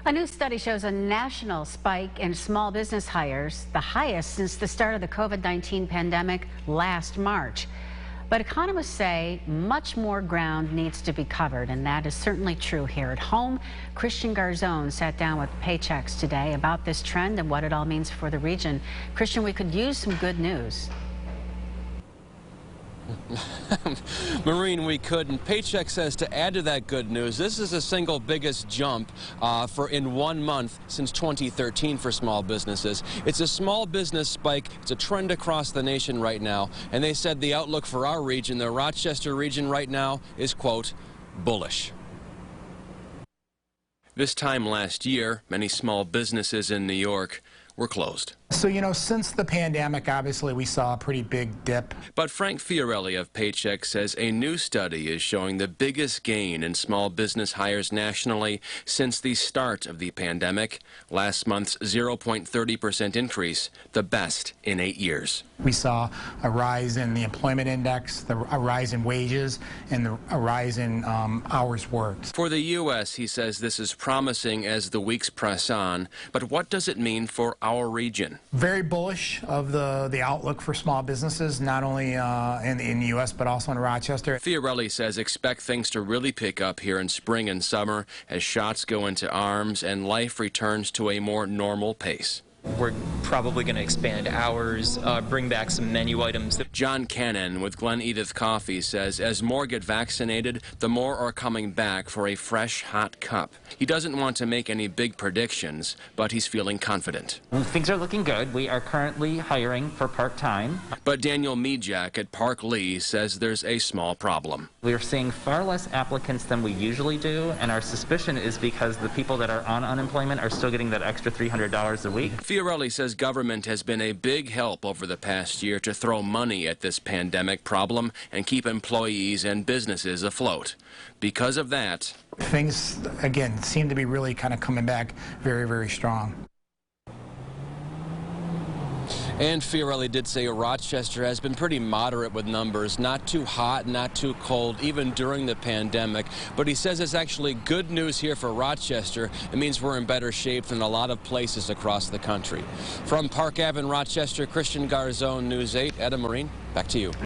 A new study shows a national spike in small business hires, the highest since the start of the COVID-19 pandemic last March. But economists say much more ground needs to be covered, and that is certainly true here at home. Christian Garzone sat down with Paychex today about this trend and what it all means for the region. Christian, we could use some good news. Maureen, we could, and Paychex says to add to that good news, this is the single biggest jump in 1 month since 2013 for small businesses. It's a small business spike. It's a trend across the nation right now, and they said the outlook for our region, the Rochester region right now, is, quote, bullish. This time last year, many small businesses in New York were closed. So, since the pandemic, obviously, we saw a pretty big dip. But Frank Fiorelli of Paychex says a new study is showing the biggest gain in small business hires nationally since the start of the pandemic. Last month's 0.30% increase, the best in 8 years. We saw a rise in the employment index, a rise in wages, and a rise in hours worked. For the U.S., he says this is promising as the weeks press on. But what does it mean for our region? Very bullish of the outlook for small businesses, not only in the U.S., but also in Rochester. Fiorelli says expect things to really pick up here in spring and summer as shots go into arms and life returns to a more normal pace. We're probably going to expand hours, bring back some menu items. John Cannon with Glen Edith Coffee says as more get vaccinated, the more are coming back for a fresh, hot cup. He doesn't want to make any big predictions, but he's feeling confident. Things are looking good. We are currently hiring for part-time. But Daniel Mijak at Park Lee says there's a small problem. We are seeing far less applicants than we usually do, and our suspicion is because the people that are on unemployment are still getting that extra $300 a week. Fiorelli says government has been a big help over the past year to throw money at this pandemic problem and keep employees and businesses afloat. Because of that, things, again, seem to be really kind of coming back very, very strong. And Fiorelli did say Rochester has been pretty moderate with numbers, not too hot, not too cold, even during the pandemic. But he says it's actually good news here for Rochester. It means we're in better shape than a lot of places across the country. From Park Ave in Rochester, Christian Garzone, News 8. Etta, Maureen, back to you.